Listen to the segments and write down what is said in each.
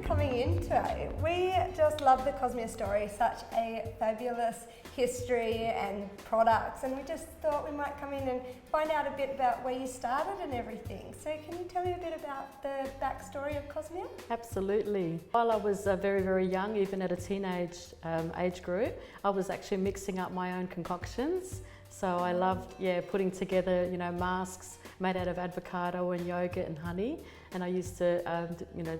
coming in today. We just love the Kosmea story, such a fabulous history and products, and we just thought we might come in and find out a bit about where you started and everything. So can you tell me a bit about the backstory of Kosmea? Absolutely. While I was very, very young, even at a teenage age group, I was actually mixing up my own concoctions. So I loved, putting together, masks made out of avocado and yogurt and honey. And I used to,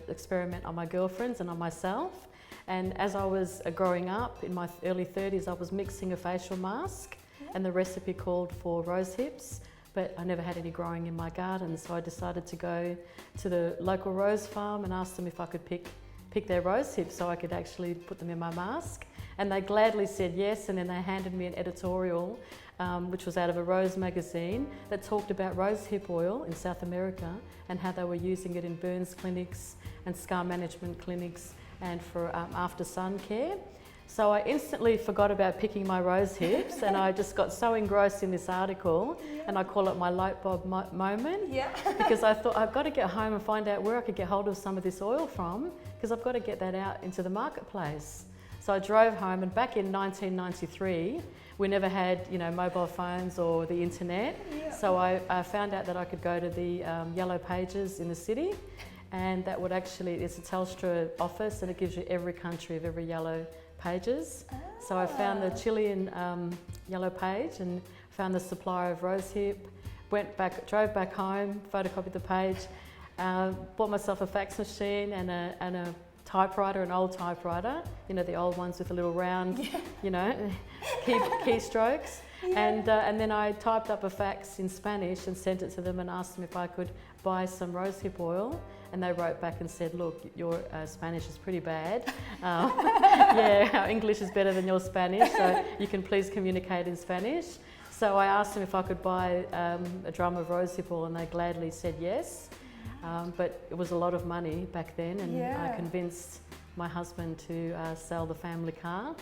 experiment on my girlfriends and on myself. And as I was growing up in my early 30s, I was mixing a facial mask, and the recipe called for rose hips, but I never had any growing in my garden. So I decided to go to the local rose farm and ask them if I could pick their rose hips so I could actually put them in my mask. And they gladly said yes, and then they handed me an editorial which was out of a rose magazine that talked about rosehip oil in South America and how they were using it in burns clinics and scar management clinics and for after sun care. So I instantly forgot about picking my rose hips and I just got so engrossed in this article, and I call it my light bulb moment, because I thought I've got to get home and find out where I could get hold of some of this oil from, because I've got to get that out into the marketplace. So I drove home, and back in 1993, we never had, mobile phones or the internet. So I found out that I could go to the Yellow Pages in the city, and that would actually, it's a Telstra office, and it gives you every country of every Yellow Pages. So I found the Chilean Yellow Page and found the supplier of rosehip, drove back home, photocopied the page, bought myself a fax machine and a typewriter, an old typewriter, the old ones with a little round, keystrokes. And then I typed up a fax in Spanish and sent it to them and asked them if I could buy some rosehip oil. And they wrote back and said, look, your Spanish is pretty bad. Our English is better than your Spanish, so you can please communicate in Spanish. So I asked them if I could buy a drum of rosehip oil, and they gladly said yes. But it was a lot of money back then, and I convinced my husband to sell the family car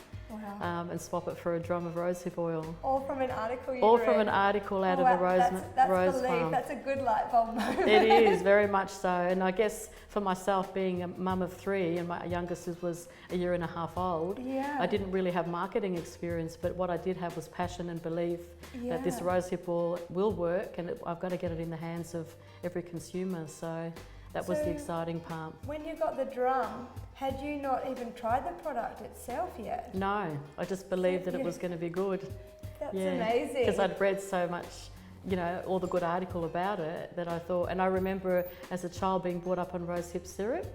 and swap it for a drum of rosehip oil. All from an article you All read? from an article out of a rose farm. That's a good light bulb moment. It is, very much so. And I guess for myself, being a mum of 3 and my youngest was a year and a half old, I didn't really have marketing experience, but what I did have was passion and belief that this rosehip oil will work, and I've got to get it in the hands of every consumer. So that was the exciting part. When you got the drum, had you not even tried the product itself yet? No, I just believed that it was going to be good. That's amazing. Because I'd read so much, all the good article about it, that I thought, and I remember as a child being brought up on rosehip syrup.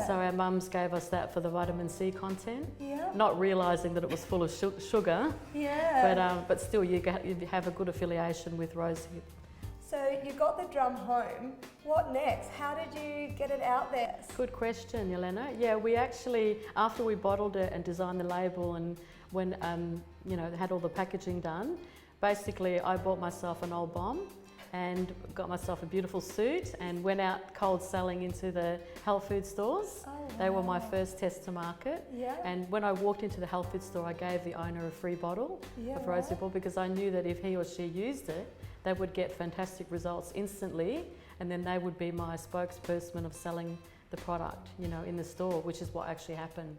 So our mums gave us that for the vitamin C content, not realising that it was full of sugar. But still you have a good affiliation with rosehip. So you got the drum home. What next? How did you get it out there? Good question, Yelena. Yeah, we actually, after we bottled it and designed the label, and when had all the packaging done, basically I bought myself an old bomb and got myself a beautiful suit and went out cold selling into the health food stores. They were my first test to market. And when I walked into the health food store, I gave the owner a free bottle of rosehip oil, because I knew that if he or she used it, they would get fantastic results instantly, and then they would be my spokesperson of selling the product, in the store, which is what actually happened.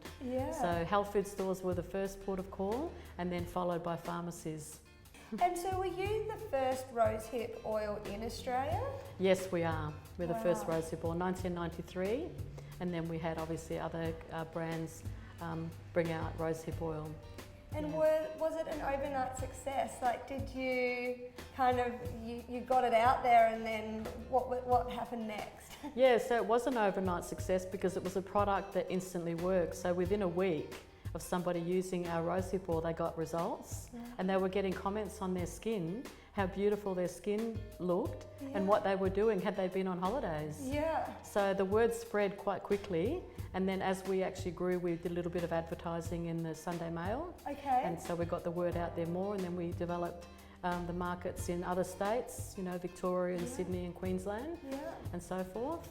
So health food stores were the first port of call, and then followed by pharmacies. And so were you the first rosehip oil in Australia? Yes, we are. We're the first rosehip oil, 1993, and then we had obviously other brands bring out rosehip oil. And was it an overnight success? Like, did you you got it out there, and then what happened next? So it was an overnight success because it was a product that instantly worked. So within a week of somebody using our rosehip oil, they got results, and they were getting comments on their skin, how beautiful their skin looked, and what they were doing had they been on holidays. So the word spread quite quickly. And then as we actually grew, we did a little bit of advertising in the Sunday Mail. And so we got the word out there more, and then we developed the markets in other states, Victoria and Sydney and Queensland and so forth.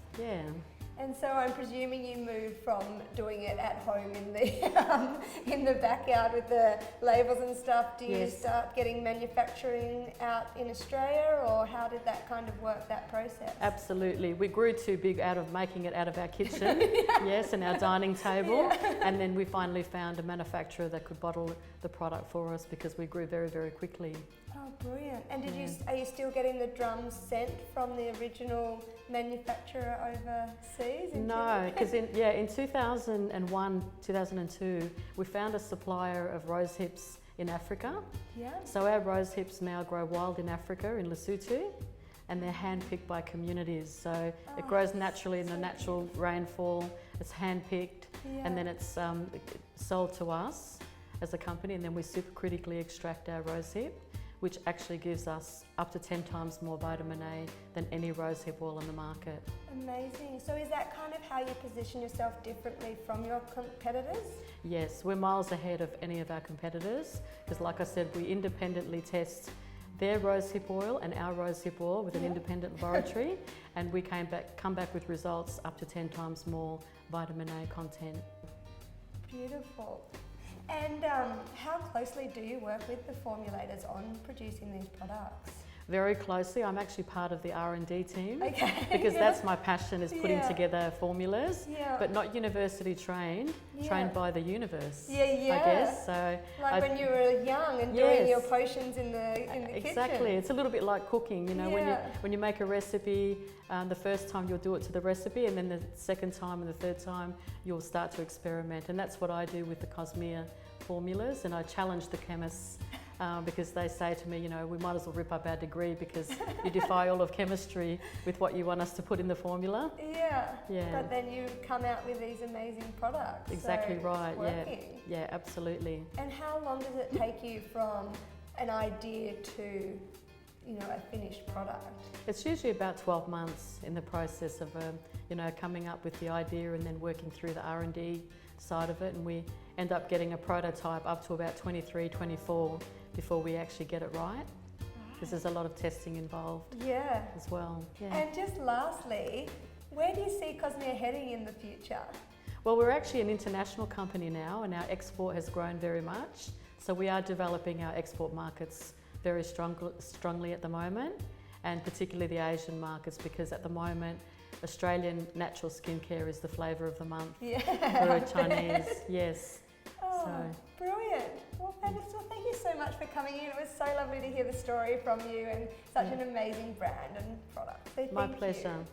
And so I'm presuming you moved from doing it at home in the backyard with the labels and stuff. Do you Yes. start getting manufacturing out in Australia, or how did that kind of work, that process? Absolutely. We grew too big out of making it out of our kitchen, yes, and our dining table. And then we finally found a manufacturer that could bottle the product for us because we grew very, very quickly. Oh, brilliant. And are you still getting the drums sent from the original manufacturer overseas? No, because in 2001, 2002, we found a supplier of rose hips in Africa. Yeah. So our rose hips now grow wild in Africa, in Lesotho, and they're hand-picked by communities. So it grows naturally in the natural rainfall, it's hand-picked, and then it's sold to us as a company, and then we supercritically extract our rosehip, which actually gives us up to 10 times more vitamin A than any rosehip oil on the market. Amazing. So is that kind of how you position yourself differently from your competitors? Yes, we're miles ahead of any of our competitors because, like I said, we independently test their rosehip oil and our rosehip oil with an independent laboratory, and we come back with results up to 10 times more vitamin A content. Beautiful. And how closely do you work with the formulators on producing these products? Very closely. I'm actually part of the R&D team Yeah. because that's my passion, is putting together formulas, Yeah. but not university trained, trained by the universe. Yeah. I guess. So like when you were young and doing your potions in the kitchen. Exactly. It's a little bit like cooking. You know, when you make a recipe, the first time you'll do it to the recipe, and then the second time and the third time you'll start to experiment. And that's what I do with the Kosmea formulas. And I challenge the chemists because they say to me, you know, we might as well rip up our degree because you defy all of chemistry with what you want us to put in the formula. Yeah. Yeah. But then you come out with these amazing products. Exactly so right. It's working. Yeah, absolutely. And how long does it take you from an idea to, you know, a finished product? It's usually about 12 months in the process of, you know, coming up with the idea and then working through the R&D side of it, and we end up getting a prototype up to about 23, 24 before we actually get it right. Because there's a lot of testing involved as well. Yeah. And just lastly, where do you see Kosmea heading in the future? Well, we're actually an international company now, and our export has grown very much. So we are developing our export markets very strongly at the moment, and particularly the Asian markets, because at the moment Australian natural skincare is the flavour of the month. Yeah. For Chinese, yes. Oh, brilliant. Well, thank you so much for coming in. It was so lovely to hear the story from you, and such an amazing brand and product. So My thank pleasure. you.